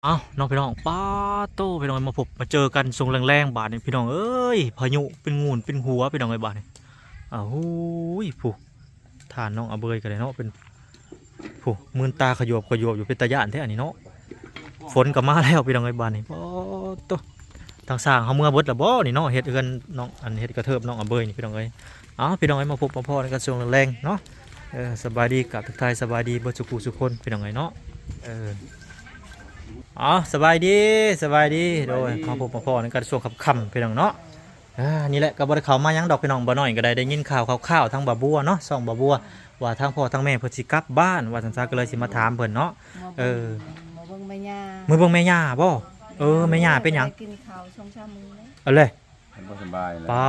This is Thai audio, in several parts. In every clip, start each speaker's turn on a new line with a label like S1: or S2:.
S1: อ้าวน้องพี่น้องป้าโตพี่น้องมาพบมาเจอกันทรงแรงๆบาดนี่พี่น้องเอ้ยพายุเป็นงูนเป็นหัวพี่น้องไอ้บาดนี่อ้าวหูยผู้ฐานน้องอาเบยกันเลยเนาะเป็นผู้มืนตาขยบอยู่เป็นตาย่านแท้อันนี้เนาะฝนก็มาแล้วพี่น้องไอ้บาดนี่ป้าโตทางสร้างเขาเมื่อเบิดละบ่นี่เนาะเฮ็ดเอื้อนน้องอันเฮ็ดกระเทิบน้องอาเบยนี่พี่น้องเอ้ยอ้าวพี่น้องไอ้มาพบมาพ่อในกันทรงแรงๆเนาะสบายดีกับทุกทายสบายดีเบิดสุขุสุคนพี่น้องไอ้เนาะอ๋อสบายดีโดยมาพบมาพอในการช่วงค่ำพี่น้องเนาะนี่แหละกับบริเขามายังดอกพี่น้องบ่น้อยก็ได้ยินข่าวทั้งบ่บัวเนาะส่องบ่บัวว่าทั้งพ่อทั้งแม่เพิ่นสิกลับบ้านว่าซั่นซะก็เลยสิมาถามเพิ่นเนาะ
S2: มาเบิ่งแม่ย่า
S1: มื้อเบิ่งแม่ย่าบ่แม่ย่าเป็นหยัง
S2: กินข้าวช่องชามื้อ
S1: เอาเลย
S3: เพิ่นบ่สบายเลย
S1: ป้า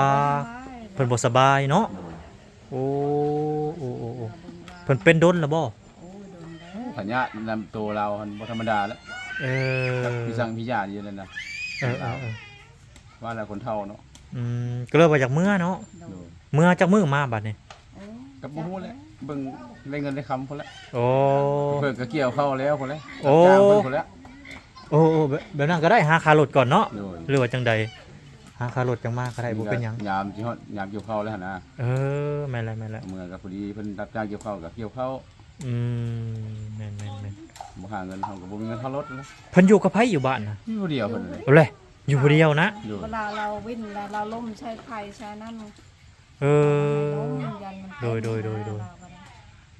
S1: เพิ่นบ่สบายเนาะโอ้เพิ่นเป็นดนแล้วบ่
S3: พญานำตัวเรามันบ่ธรรมดาแล้วพี่สั่งพี่ญาติอยู่นั่นน่ะว่าแล้วคนเฒ่าเนาะ
S1: ก็เลยว่าจากเมื่อเนาะเมื่อจากมื้อมาบัดนี้
S3: ก็บ่ฮู้แหละเบิ่งได้เงินได้คำพุ่นแล้ว
S1: โอ้
S3: เพิ่นก็เกี่ยวเข้าแล้วพุ่นแล้ว
S1: จ้
S3: างเพิ่นพุ่นแล้ว
S1: แบบนั้นก็ได้หาค่ารถก่อนเนาะหรือว่าจังใดหาค่ารถจังมาก็ได้บ่เป็นหยัง
S3: ยามที่ฮอดยามเกี่ยวข้าวแล้วหั่นนะ
S1: แม่นแล้ว
S3: เมื่อก็พอดีเพิ่นรับจ้างเกี่ยวข้าวก็เกี่ยวข้าว
S1: แม่น
S3: บ่หาเงินเฮาก็บ่มีเงินค่ารถแล้ว
S1: เพิ่นอยู่กับไผอยู่บ้านน่ะ
S3: อยู่เดียวเพิ่นเลย
S1: เอาเลยอยู่ผู้เดียวนะ
S2: เวลาเราวิ่งเราล้มใช้ไผ่ใช้นั่นโดย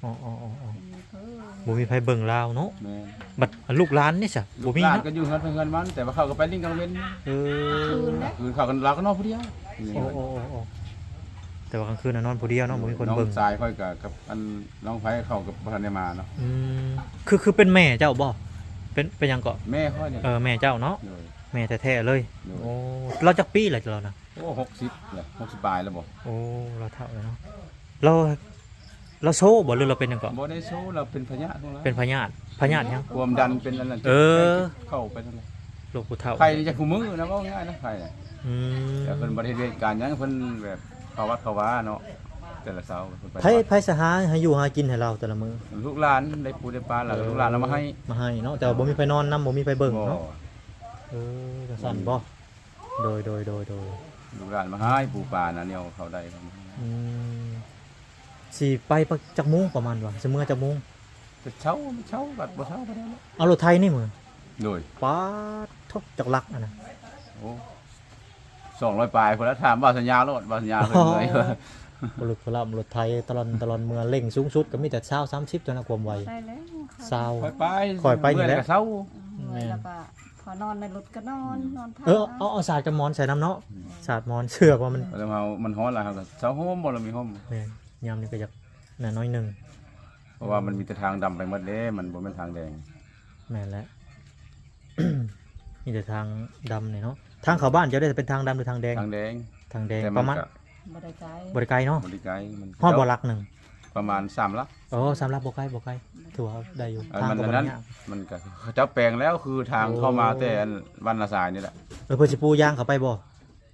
S1: อ๋อบ่มีไผเบิ่งลาวเนาะบัดลูกหลานนี่ซะบ่มี
S3: เนาะก็อยู่เฮือนมันแต่ว่าเขาก็ไปลิงกันเว้นคืนเขากันเราก็นอนผู้เดียว
S1: แต่ว่ากลางคืนนอนผู้เดียวเนาะบ่มีคนเบิ่ง
S3: น้องชายค่อยกับอันน้องไผเขากับบ่ทันได้มาเนาะ
S1: คือเป็นแม่เจ้าบ่เป็นหยังก็
S3: แม่ค่อยเนี่ย
S1: แม่เจ้าเนาะแม่แท้ๆเลยโอ้เราจักปีแล้วเรานะ
S3: โอ้60แล้ว60ปลายแล้วบ่
S1: โอ้เราเฒ่าแล้วเนาะเราโซบ่หรือเราเป็นหยังก็
S3: บ่ได้โซเราเป็นพญาติของเรา
S1: เป็นพญาติหยัง
S3: ความดันเป็นอันนั้นเข้าไปเท่านั้น
S1: โรคผู้เฒ่า
S3: ไผจะคู่มือนะว่าง่ายนะไผน่ะแต่เพิ่นบ่ได้เฮ็ดการหยังเพิ่นแบบเข้าวัดเข้าวาเนาะแต่ละเช้าเพิ่น
S1: ไผสหาให้อยู่หากินให้เราแต่ละมื้อ
S3: ลูกหลานได้ปูได้ปลาแล้วลูกหลานเอามาให้
S1: เนาะแต่บ่มีไผนอนนำบ่มีไผเบิ่งเนาะก็สั่นบ่โดย
S3: ลูกหลานมาให้ปูปลาน่ะแนวเขาได้
S1: สิไปจักโมงประมาณว่าสิมื้อจักโมง
S3: เช้าบัดบ่เช้าก็ได้
S1: เอารถไทยนี่มื้อ
S3: โดย
S1: ป๊าดทบจักลักน่ะ
S3: โอ้200ปลายพุ่นแล้วถามว่าสัญญารถบ่สัญญาเพิ่นเลย
S1: รถไทยตลอดเมืองเร่งสูงสุดก็มีแต่20 30จนความไว
S3: ค่อยไป
S1: นี่แหละ
S2: แล้วก็พอนอนในรถก็นอนพัก
S1: เอาสาดกับหมอนใส่น้ำเนาะสาดหมอนเชือกว่า
S3: แล้วมันฮ้อนล่ะครับก็เช้าโฮมบ่ล่ะมีโฮม
S1: แม่นยามนี้ก็อยากน้อยนึง
S3: เพราะว่ามันมีแต่ทางดำไปหมดเด้มันบ่แม่นทางแดง
S1: แม่นแล้ว มีแต่ทางดำนี่เนาะทางเข้าบ้านจะได้เป็นทางดำหรือทางแดงประมาณบ่ได้ไกลเนาะ
S3: มัน
S1: ฮอดบ่ลักนึง
S3: ประมาณ3ลัก
S1: 3ลักบ่ไกลถือว่าได้อยู่
S3: ทางนั้นมันก็เจ้าแปลงแล้วคือทางเข้ามาแต่วันละสายนี่แหละ
S1: เพิ่นสิปูยางเข้าไปบ่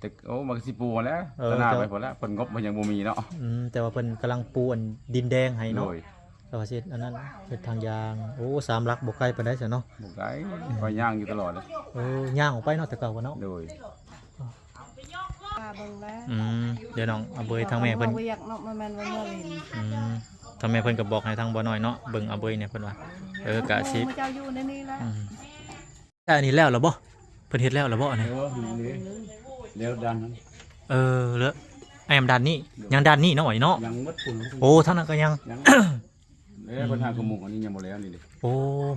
S3: แต่มันสิปูแล้วตะหน้าไปพุ่นแล้วเพิ่นงบมันยังบ่มีเนาะ
S1: แต่ว่าเพิ่นกำลังปูอันดินแดงให้เนาะแต่ว่าสิอันนั้นเป็นทางยาง3ลักบ่ไกลปานใดซะเนาะ
S3: บ่ไกลก็ย่างอยู่ตลอดเลย
S1: ย่างออกไปเนาะแต่เก่าก็เนาะ
S3: โดย
S1: เดี๋ยวน้องเอาเบยทางแม่เพิ่นทางแม่เพิ่นก็บอกให้ทางบ่น้อยเนาะเบิ่งเอาเบยเนี่ยเพิ่นว่ากะสิ
S2: เจ้าอยู่ในนี้แล้ว
S1: แต่อันนี้แล้วเหรอบ่เพิ่นเฮ็ดแล้วเหรอบ่อันนี้
S3: แล้วดัน
S1: แล้วแอมดันนี่ยังดันนี่เนาะไอ้เนาะ
S3: ยังหมดปุ่น
S1: ท่านนั้นก็ยัง
S3: เพิ่นหากระมุงอันนี้ยังบ่แล้วนี่ดิ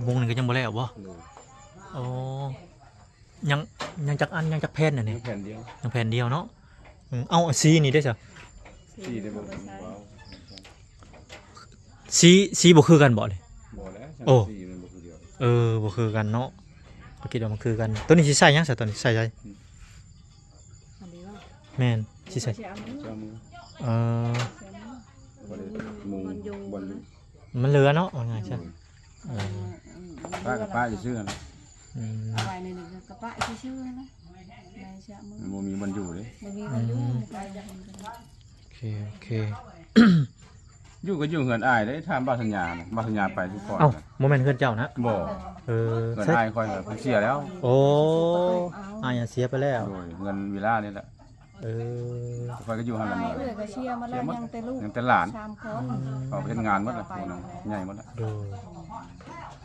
S1: มุงนี่ก็ยังบ่แล้วบ่ยังจักอันยังจักแผ่นน่ะนี่
S3: แผ่นเดียว
S1: ยังแผ่นเดียวเนาะเอาสีนี่ได้ซะ
S3: สีได้บ่
S1: สีบ่คือกันบ่นี่
S3: บ่แล้วสีมันบ่คือเดียว
S1: บ่คือกันเนาะก็คิดว่ามันคือกันตัวนี้สิใส่หยังซะตัวนี้ใส่แม่นสิใส่มันเหลือเนาะว่าไงใช่
S3: ป้าจะซื้อนะ
S2: เอาไว้ในนี้กระปะชื่อนะ
S3: บ่มีมันอยู่เด้
S2: บ่มีมันอยู่
S1: โอเค
S3: อยู่ก็อยู่เฮือนอ้ายได้ถามบ้านสัญญาน่ะบ้านสัญญาไปทุกคน
S1: เอ้าโมเมนต์เพื่อนเจ้านะ
S3: บ่
S1: เออ
S3: เฮือน
S1: ใช่
S3: อ้ายค่อยเพิ่นเสียแล้ว
S1: โอ้อายเสียไปแล้ว
S3: โดยเงินวิลานี่แหละ
S1: เออ
S3: ค่อยก็อยู่หั่น
S2: ไอ้
S3: ละ
S2: เอื้อยก็เชียร์มาแล้วยังแต่ลูก
S3: ยังแต่หลาน
S2: 3 คน
S3: เขาไปเฮ็ดงานหมดละพวกนั้นใหญ่หมดละ
S1: โดย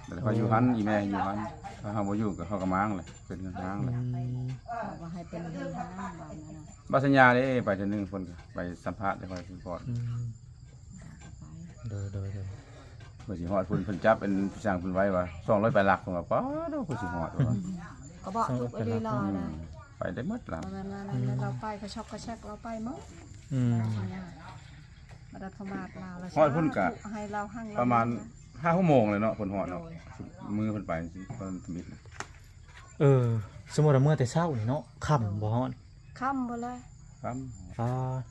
S3: แต่ค่อยอยู่หั่นอีแม่อยู่หั่นถ้าเฮาบ่อยู่ก็เขาก็ม้างเลยเป็นเงินม้างเลย
S2: บอกว่าให้เป็นเรื่องห้างบ้านนั้นน่ะ
S3: บ้านสัญญาเด้ไปเทื่อนึงเพิ่นก็ไปสัมภาษณ์ได้ค่อยคือก่อน
S1: อืมโดย
S3: เพิ่นสิฮอดเพิ่นจับเป็นสร้างเพิ่นไว้ว่า200ไปหลักเพิ่นว่าป๊าดเพิ่นสิฮอดว่า
S2: ก็บอกทุกอดีรอนะ
S3: ไปได้หมดล่ะ
S2: ประมาณนั้นเราไปก็ช็อกก็แชกเราไปมั้ง
S1: อืม
S2: มาดัดประมาทเราแล้ว
S3: ฮอดเพิ่นก็
S2: ให้เราหั่ง
S3: ประมาณ5 6โมงเลยเนาะเพิ่นฮอดเนาะมือเพิ่นไปสิเพิ่นทมิด
S1: เออสมมุติว่าเมื่อแต่เช้านี่เนาะค่ำบ่ฮอด
S2: ค่ำบ่เลย
S3: ครับ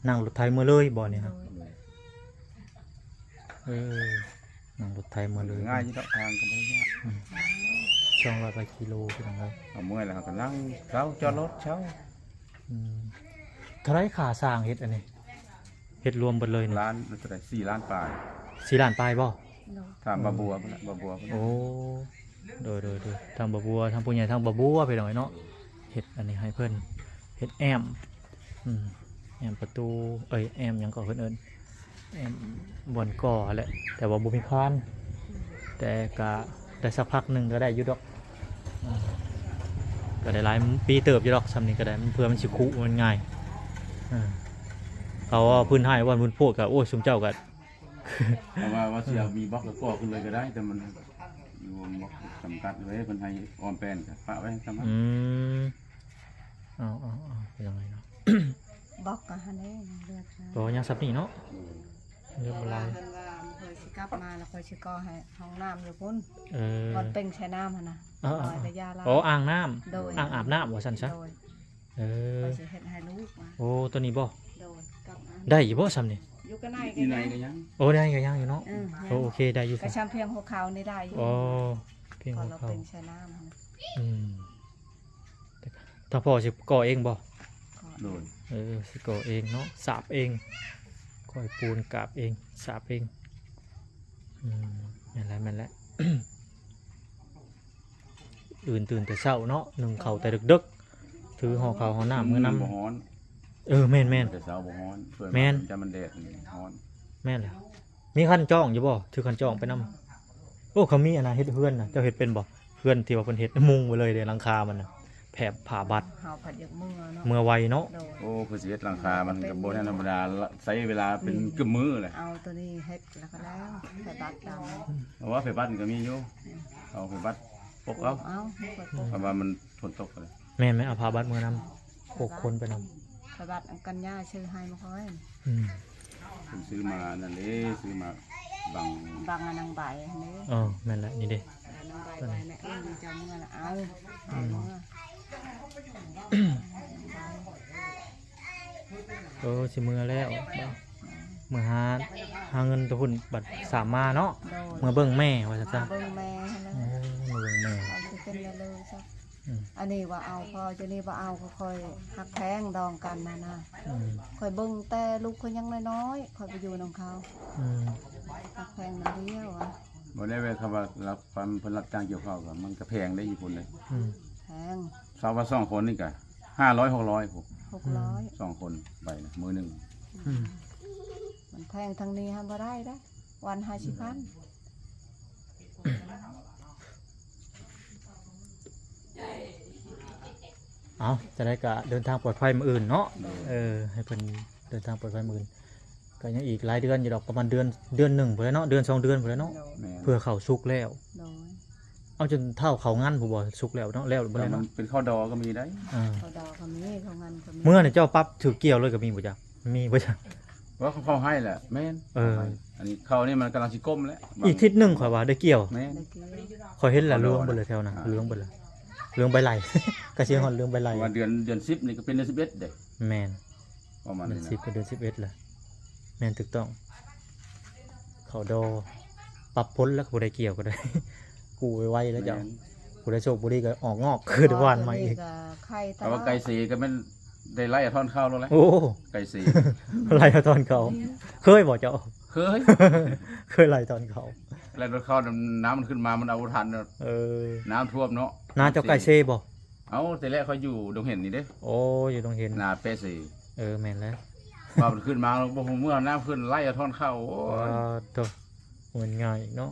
S1: นั่งรถไถเมื่อเลยบ่เนี่ยครับเออนั่งรถไถเมื่อเลย
S3: ง่ายที่ดอกทางก็บ่ได้ยาก
S1: 200กว่ากิโลเป็นจังได
S3: เอาเมื่อยแล้วก็นั่งเช้าจอดรถเช้า
S1: อืมเท่าไรค่าสร้างเฮ็ดอันนี้เฮ็ดรวมเบิดเลยนี่
S3: ล้านเท่าไหร่4ล้านปลาย
S1: 4ล้านปลายบ่
S3: ถามบาบัวพุ่นน่ะบาบัวพุ่น
S1: โอ้โดยทางบ่บัวทางผู้ใหญ่ทางบ่บัวไปหน่อยเนาะเฮ็ดอันนี้ให้เพิ่นเฮ็ดแอมแอมประตูแอมหยังก็เพิ่นเอิ้นแอมบ่อนก่อแหละแต่ว่าบ่มีคานแต่ก็ได้สักพักหนึงก็ได้อยู่ดอกอืมก็ได้หลายปีเติบอยู่ดอกซำนี้ก็ได้เพื่อมันสิคุมันง่ายเขาว่าพื้นให้ว่าพื้นโพดก็โอ้ยซุมเจ้าก็
S3: เพราะว่าสิเอามีบล็อกแล้วก็ขึ้นเลยก็ได้แต่มันอยู่บล็อกจำกัดไว้เพิ่นให้ออมแป้นก็ฝากไว้ซะมั้ง
S1: อืมเอาเป็นยังไงเนาะ
S2: บอกกันฮันเด้เลือกนะ
S1: ตัวยังสับนี่เนาะเรียบ
S2: เว
S1: ร้
S2: ลา
S1: อย
S2: เพิ่นว่าเคยสิกลับมาแล้วเคยสิก่อให้ห้องน้ำอยู่พุ่น
S1: เออ
S2: ก่อนเป่งใช้น้ำหั่นน่ะ
S1: เออ
S2: ลอยกระยาลา
S1: โอ้อ่างน้
S2: โดย
S1: ำอ่างอาบน้ำว่าสันซะ
S2: โดย
S1: เออ
S2: เคยสิเฮ็ดให้ลูกมา
S1: โอ้ตัวนี้บ่
S2: โดยกลับมา
S1: ได้อยู่บ่ซ้ำนี่
S2: อยู่กันไหน
S3: ที่ไหน
S2: กัน
S3: ก็ยัง
S1: โอ้ได้ก็ยังอยู่เนาะ
S2: อืม
S1: โอเคได้อยู่
S2: กระ
S1: ซ้ำ
S2: ชำเพียงหัวเขานี่ได้อยู่
S1: โอ้เพียง
S2: ก่
S1: ข
S2: อ
S1: อน ง
S2: เรา
S1: เขา
S2: เป่งใช้น้ำหั่นน่ะ
S1: อืมแต่ถ้าพ่อสิก่อเองบ่
S2: ก่อน
S3: โดย
S1: สิก่อเองเนาะสาบเองก่อยปูนกาบเองสาบเองแม่นแล้ว อื่นตื่นแต่เช้าเนาะนึ่งข้าวแต่ดึกๆถือห่อข้าวห่อน้ำมื้อน้
S3: บ่ฮ้อน
S1: ำแม่น
S3: แต่เช้าบ่ฮ้อนเพิ่น
S1: แม่น
S3: จะมันแดดฮ้อน
S1: แม่นแหละมีคันจ้องอยู่บ่ถือคันจ้องไปนำโอ้เขามีอันน่ะเฮ็ดเฮือนน่ะเจ้าเฮ็ดเป็นบ่เฮือนที่ว่าเพิ่นเฮ็ดมุงไว้เลยเด้หลังคามันน่ะแผบผ้าบัด
S2: เฮาผัดยกมือเนาะ
S1: เมื่อไวเนาะ
S2: โดย
S3: โอ้คือสิเฮ็ดหลังคามันก็บ่แน่ธรรมดาใช้เวลาเป็นกึ่มมื้อเลย
S2: เอาตัวนี้เฮ็ดแล้วก็แล้วใส่บัตรดำ
S3: เพราะว่าไฟบัดก็มีอยู่เอาไฟบัดปกเอา
S2: เอาเปิดปุ๊บ
S3: เพราะว่ามันฝนตกเลย
S1: แม่นไหมเอาผ้าบัดมือนำ6คนไปนำ
S2: ใส่บัตรอันกันย่าชื่อให้มาค่อย
S3: ผมซื้อมานั่นเด้ซื้อมาบัง
S2: บางอันนางใบอันนี้
S1: แม่นแหละนี่เด้
S2: นางใบไว้แม่เอ้ยจะเอาเมื่อละเอาเมื่อ
S1: สิมื้อแล้วมื้อหาเงินตัวหุ่นบัดสามมาเนาะ
S2: โดย
S1: มื้อเบิ่งแม่ว่าซั่นซะ
S2: เบิ่งแม่แล้ว
S1: มื้อเบิ่งแม่
S2: เอาสิเป็นเลยซะอันนี้ว่าเอาพอจะนี่ว่าเอาก็ค่อยหักแพงดองกันมานะ ค่อยเบิ่งแต่ลูกเขายังน้อยๆค่อยไปอยู่นำเขาหักแพงมันเดียวอ่ะ
S3: บ่ได้เว้คำว่ารับความเพิ่นรับจ้างเกี่ยวข้าวก็มันก็แพงได้ญี่ปุ่นเลย
S2: แพง
S3: ชาวว่า2คนนี่ก็500 600พวก
S2: 600
S3: 2คนไปนะมื้อนึง
S2: มันแพงทางนี้ฮะบ่ได้เด้อวัน50,000
S1: เอาจะได้กะเดินทางปลอดภัยมื้ออื่นเนาะให้เพิ่นเดินทางปลอดภัยมื้ออื่นก็ยังอีกหลายเดือนอยู่ดอกประมาณเดือนหนึ่งพุ่นแหล้วเนาะเดือน2เดือนพุ่นแหล้วเนาะ
S3: แม่น
S1: เพื่อเข้าสุกแล้ว
S2: โดย
S1: เอาจนเท่าเขางั้นผู้บ่สุกแล้วเนาะแล้วบ่
S3: แต่
S1: แล้ว
S3: มัน
S1: เนาะ
S3: เป็นข้าวดอก็มีได้
S2: เขาดอกก็มีเขางันก็มี
S1: เมื่อเนี่ยเจ้าปั๊บถือเกี่ยวเลยก็มีบ่จ๊ะมีบ่จ๊ะ
S3: ว่าเขาให้แหละแม่นอันนี้เขานี่มันกำลังสิก้มแล้ว
S1: อีกทิศหนึงข่อยว่าได้เกี่ยว
S3: แม่น
S2: ได้กี่
S1: ข่อยเห็นแล้วเรื่องเบิดเลยแถวน่ะเรื่องเบิดเลยเรื่องใบไหล กระเชียงฮอดเรื่องใบไหล
S3: ว่าเดือน10นี่ก็เป็นเดือน11เด้
S1: แม่น
S3: ประมาณ
S1: เดือ
S3: นี้
S1: น
S3: นะ
S1: 10กับเดือน11ล่ะแม่นถูกต้องเขาดอปรับพ้นแล้วก็บ่ได้เกี่ยวก็ได้ กูไว้ๆแล้วเจ้า
S3: แม่น
S1: กูได้โชคบ่ดีก็ออกงอกคือได้หวานมาอีก
S2: ไข่ต
S3: แต่ว่าไก่สีก็แม่นได้ไล่เอาท่อนข้าวแล้วแหละ
S1: โอ้
S3: ไก่สี
S1: ไล่เอาตอนเขาเคยบ่เจ้า
S3: เคย
S1: เคยไหลตอนเขา
S3: แล้วรถเข้าน้ำมันขึ้นมามันเอาทันเนอะ
S1: เออ
S3: น้ำท่วมเนาะ
S1: นาเจ้าไก่เซ่บ่
S3: เอาแต่แรกเขาอยู่ดงเห็นนี่เด้
S1: โอ้อยู่ตรงเห็น
S3: นาเป้สี
S1: แม่นแล้ว
S3: พอมันขึ้นมาแล้วบ่เมื่อน้ำขึ้นไล่เอาท่อนเข้าโอ้ย
S1: ตัวเงินง่ายอีกเนาะ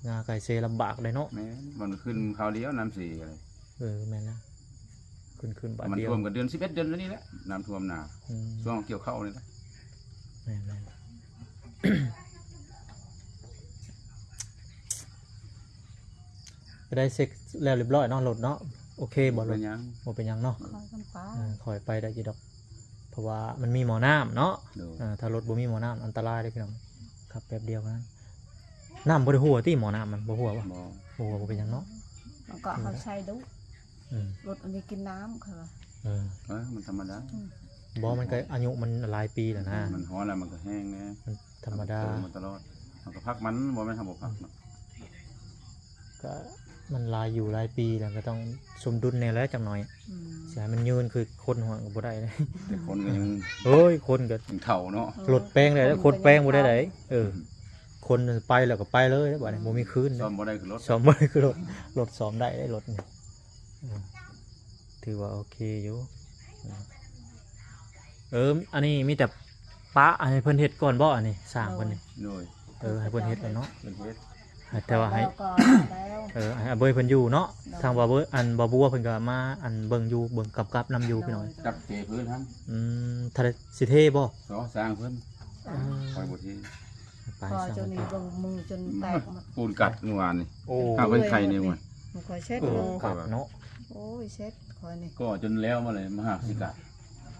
S1: นาไก่เซ่ลำบากเลยเนาะ
S3: แม่นมันขึ้นคราวเดียวน้ำสีอะไร
S1: แม่นแล้วขึ้นบาท
S3: มัน
S1: เดียว
S3: ท่วมกันเดือน11เดือนแล้วนี่แหละน้ำท่วมนา
S1: อืม
S3: ช่วงเกี่ยวข้าวนี่แหละ
S1: แม่นแล้ว ไปได้เซ็กแล้วเรียบร้อยเนาะรถเนาะโอเคบ่ร
S3: เป็
S1: ถ
S3: นหยัง
S1: บ่เป็นหยังเนาะ
S2: คอยกันไป
S1: คอยไปได้จีดอก เพราะว่ามันมีหมอน้ำเนาะ
S3: ดู
S1: ถ้ารถบ่มีหมอน้ำอันตรายได้อพี่น้องขับแป๊บเดียวนั้นน้ำบ่ได้หัวที่หมอน้ำมันบ่หัววะ
S3: บ่
S1: บ่หัวบ่เป็นหยังเนาะ
S2: มันก็เขาใช้ดุ
S1: อืม
S2: รถอันนี้กินน้ำค่ะ
S1: เออ
S3: มันธรรมดา
S1: บ่มันก็อายุมันหลายปีแล้วนะ
S3: มันฮ้อนแล้วมันก็แห้งนะ
S1: มันธรรมดา
S3: มันตลอดมันก็พักมันบ่แม่นทำบ่พักเนาะ
S1: ก็มันหลายอยู่หลายปีแล้วก็ต้องสมดุลแน่แล้วจังหน่อย
S2: อืม
S1: สิให้มันยืนคือคนหัวก็บ่ได้เลย
S3: แต่คนก็ยัง
S1: เฮ้ยคนก็
S3: ยังเฒ่าเนาะ
S1: รถแป้งได้แล้วคนแป้งบ่ได้ไดคนไปแล้วก็ไปเลยแล้วบัดนี้บ่มีคืน
S3: ซ่อมบ่ได้คือรถ
S1: ซ้อมบ่ได้คือรถซ้อมได้รถนี่ถือว่าโอเคอยู่อันนี้มีแต่ป้าให้เพิ่นเฮ็ดก่อนบ่อันนี้สร้างเพิ่นนี่
S3: โดย
S1: ให้เพิ่นเฮ็ดก่อนเนาะ
S3: เป็นเฮ็ด
S1: แต่ว่าให้
S2: แล้วก็แล้ว
S1: ให้อาเบยเพิ่นอยู่เนาะทางบ่เบยอันบ่บัวเพิ่นก็มาอันเบิ่งอยู่เบิ่งกับนํอยู่พี่น้อย
S3: จับเจพื้นทั้ง
S1: ถ้าได้สิเทบ่
S3: สอสร้างเพิ่นคอยบ่ที
S1: ไป
S2: พอ
S1: สร้าง
S2: จนนี้ลงมือจนแตกหมด
S3: ปูนกัดเมื่อวานนี่
S1: โอ้
S3: ข้าวเป็นไข่นี่มัน
S2: มันคอยเช็ด
S1: เอ
S2: เล
S1: อย กัดเนาะ
S2: โอ้ยเช็ดคอยนี่
S3: ก็จนแล้วมาเลยมาหาสิกัด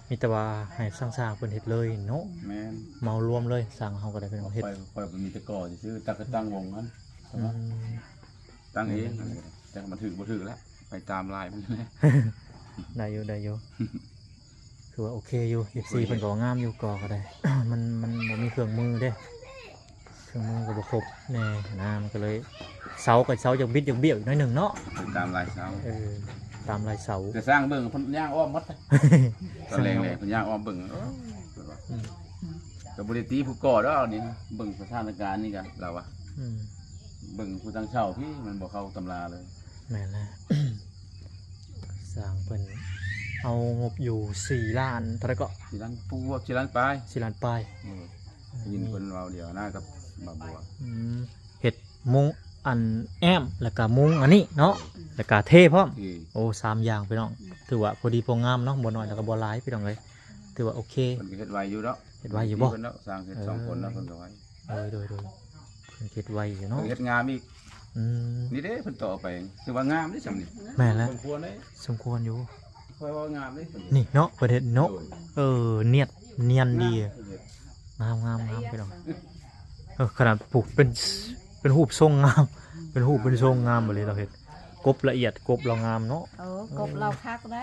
S1: มีแต่ว่าให้สร้างๆเพิ่นเฮ็ดเลยเนาะ
S3: แม่น
S1: เมารวมเลยสร้างเฮาก็ได้พี่น้องเฮ็ด
S3: คอยมีตะกอซื้อตักตั้งวงนั้น
S1: อืม
S3: ตั้งเองแต่มันถือบ่ถือแล้วไปตามลายมันเลย
S1: ได้อยู่ คือว่าโอเคอยู่ FC เพิ่นก็ว่างามอยู่ก็ได้ มันบ่มีเครื่องมือเด้เครื่องมือก็บ่ครบแน่นะมันก็เลยเสากับเสาจักบิดจักเบี้ยวอีกหน่อยหนึงเนาะ
S3: ไปตามลายเสา
S1: ตามลายเสา
S3: จะสร้างเบิ่งเพิ่นย่างอ้อมหมดเลยตอนแรงๆเพิ่นย่างอ้อมเบิ่งก็บ่ได้ตีผู้ก่อดอกนี่เบิ่งสถานการณ์นี่กันเราอะ
S1: อืม
S3: เบิ่งผู้ตั้งเช่าพี่มันบ่เข้าตำราเลย
S1: แม่นแล้ว สร้างเพิ่นเอางบอยู่4ล้านเท่าไหร่ก็
S3: สิลันปูสิลันปลาย
S1: 4ล้านปลาย
S3: ยินเพิ่นเว้าเดียวหน้ากับมาบัว
S1: เฮ็ดมุงอันแอมแล้วก็มุงอันนี้เนาะแล้วก็เทพร้อม
S3: ที่
S1: โอ้3อย่างพี่น้องถือว่าพอดีพองามเนาะบ่น้อยแล้วก็บ่หลายพี่น้องเลยถือว่าโอเค
S3: เพิ่นก็เฮ็ดไว้อยู่เนาะ
S1: เฮ็ดไว้อยู่บ่
S3: เพิ่นเนาะสร้างเฮ็ดสองคนเนาะเพิ่นก็ไว้
S1: โดยเพิ่นเฮ็ดไว้อยู่เนาะ
S3: เพิ่นเฮ็ดงามอีก
S1: อืม
S3: นี่เด้เพิ่นต่อไปถือว่างามเด้ซำนี่
S1: แม่นแล้ว
S3: สมควรเด้
S1: สมควรอยู่
S3: ค่อยว่างามเด้เพิ่น
S1: นี่เนาะเพิ่นเฮ็ดเนาะ
S3: โดย
S1: เนียนดี
S3: เฮ็ด
S1: งามพี่น้องขนาดปลูกเป็นรูปทรงงามเป็นรูปเป็นทรงงามบ่เลยเราเฮ็ดกบละเอียดกบเรางามเนาะ
S2: กบเราคักได้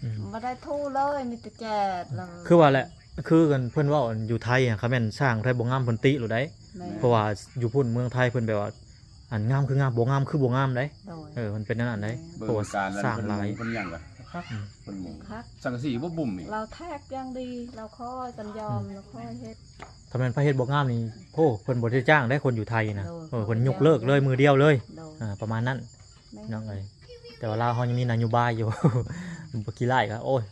S1: อืม
S2: ไม่ได้ทู่เลยมีแต่แจดเลย
S1: คือว่าแหละคือกันเพิ่นเว่าอยู่ไทยอ่ะเขาแม่นสร้างไทยบ่งามเพิ่นติหรือได้
S2: แม่
S1: เพราะว่าอยู่พุ่นเมืองไทยเพิ่นแบบว่าอันงามคืองามบ่งามคือบ่งามได้
S2: โดย
S1: มันเป็นนั่นได้
S3: เบิ่
S1: เพราะ
S3: ง
S1: ว่า
S3: การแล้ว
S1: สร้าง
S3: เพิ่น
S1: หลาย
S3: เพิ่นหยังก็ครับเพิ่นหมู่
S2: คัก
S3: สังกะสีบ่บุ่มอีก
S2: เราแทกยังดีเราค่อยกันยอมเราค่อยเฮ็ด
S1: ถ้าแม่นพระเฮ็ดบ่งามนี่โอ้เพิ่นบ่ได้จ้างได้คนอยู่ไทยนะ
S2: โอ้ย
S1: เพิ่นยกเลิกเลยมือเดียวเลย
S2: โดย
S1: ประมาณนั้น
S2: แม่
S1: น้องเอ้ยแต่ว่าลาวเฮายังมีนโยบายอยู่ บ่กี่ไร่ก็โอ้ย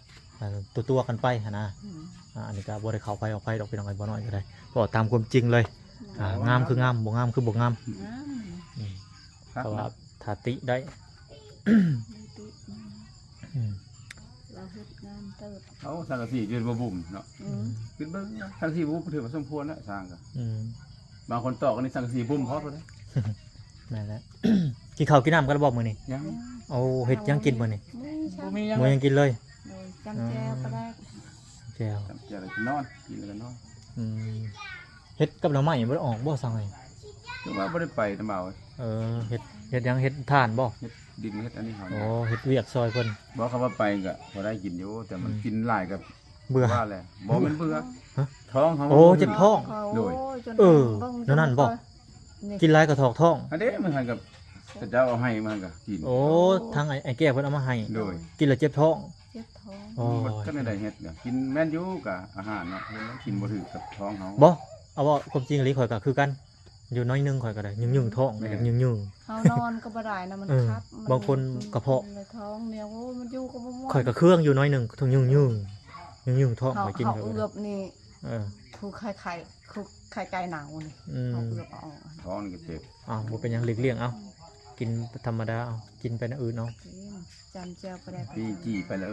S1: ตัวกันไปหั่นนะ
S2: อืม
S1: อันนี้ก็บ่ได้เข้าไปออกไปดอกพี่น้องไอ้บ่น้อยก็ได้ก็ตามความจริงเลยงามคืองามบ่งามคือบ่งาม
S2: น้ำ
S3: ครับ
S1: เพราะว่าถ้าติได้ อืม
S2: เราเฮ็ดงานเติบ
S3: เอาสังกะสียืนบ่บุ่มเนาะ
S2: อืม
S3: ขึ้นเบิ่งสังกะสีบุ่มถือว่าสมควรแล้วสร้างก็
S1: อืม
S3: บางคนตอกอันนี้สังกะสีบุ่มพอเลย
S1: นั่นแหละ กินข้าวกินน้ำกันแล้วบอกมื้อนี้
S3: ยัง
S1: เอาเฮ็ดยังกินมื้อนี้
S2: มุ้ยช่าง
S3: บ่มียัง
S1: มื้อยังกินเลย
S2: โดยจำแจวก็ได้
S1: แจ่ว
S3: จำเจอะไรกินนอนกินแล้วก็นอน
S1: อืมเฮ็ดกับหน่อไม้บ่ได้ออกบ่สั่งให้
S3: คือว่าบ่ได้ไปนำเบา
S1: เฮ็ดยังเฮ็ดทานบ่
S3: เฮ็ดดินเฮ็ดอันนี้เขา
S1: โอ้เฮ็ดเวียกซอยเพิ่น
S3: บอกเขาว่าไปก็บ่ได้กินอยู่แต่มันกินหลายกับ
S1: เบื่อ
S3: ว่าแหละบ่แมันเบื่อ
S1: ฮะ
S3: ท้องเขา
S1: โอ้เจ็บท้อง
S3: โดย
S2: จน
S1: เออ
S2: บิ่งจ
S1: นั่นบ่
S2: นี่
S1: กินหลายก็ถอกท้อง
S3: อันนี้มันหันกับแต่เจ้าเอาให้มันก็กิน
S1: โอ้ทางไอ้แก้เพิ่นเอามาให้
S3: โดย
S1: กินแล้วเจ็บท้อง
S2: เจ็บท้อง
S1: โอ้
S3: ก็ไม่ได้เฮ็ดเนี่ยกินแม่นอยู่กับอาหารเนาะเห็นแล้วกินบ่ถือกับท้องเขา
S1: บ่ เอาว่าความจริงอีหลีข่อยก็คือกันอยู่น้อยหนึงข่อยก็ได้ยุ่งๆท้องก็ได้ยุ่ง
S2: เฮานอนก็บ่ได้นะมันคับ
S1: บางคนกระเพาะ
S2: ในท้องเนี่ยโอ้มันอยู่ก็บ่ม่ว
S1: ๆข่อยก็เครื่องอยู่น้อยหนึงท้องยุ่งท้อง
S2: เฮา
S1: ข่อยกิน
S2: เฮา
S1: ก็
S2: เอื
S1: ได้
S2: อบนี่
S1: เออ
S2: คือไข่ไก่หนาวนี่
S1: อืม
S2: เฮาเอือบเอาออก
S3: ท้องนี่ก็เจ็บ
S1: บ่เป็นหยังหลีกเลี่ยงเอากินธรรมดาเอากินไปนะอื่นเอา
S2: กินจำเจียวไปได้
S3: ปีจี้ไปแล้ว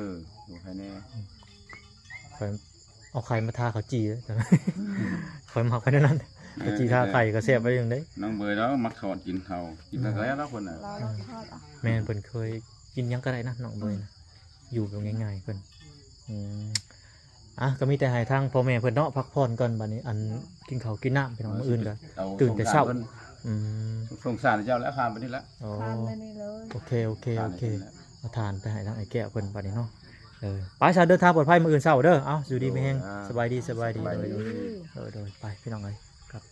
S3: ดูใครแน่
S1: ข่อยเอาไข่มาทาเขาวจีแล้วจ้ะ ข่อยมักไปนั่นเขาวจีทาไข่ก็แซ่บไปอย่างได
S3: น้องเบยแล้วมักถอดกินเฮากินแล้วแล้วคนน่ะ
S2: เราทอดอ่ะ
S1: แม่นเพิ่นเคยกินหยังก็ได้นะน้องเบยนะอยู่แบบง่ายๆเพิ่นอืมก็มีแต่ให้ทางพ่อแม่เพิ่นเนาะพักผ่อนก่อนบัดนี้อันกินข้าวกินน้ำไปน้องมื้ออื่นก็ ตื่นแต่เช้า อืม
S3: สงสารเจ้าแล้วข้ามไปนี่แล้ว
S1: อ๋อ
S2: ทานเลยนี่เลย
S1: โอเคเอาทานไปให้ทางไอ้แก้วเพิ่นบัดนี้เนาะไปซะเดินทางปลอดภัยมื้ออื่นเช้าเด้ออยู่ดีมีแฮงสบายดี
S3: สบายดี
S1: โดยไปพี่น้องเอ้ยครับ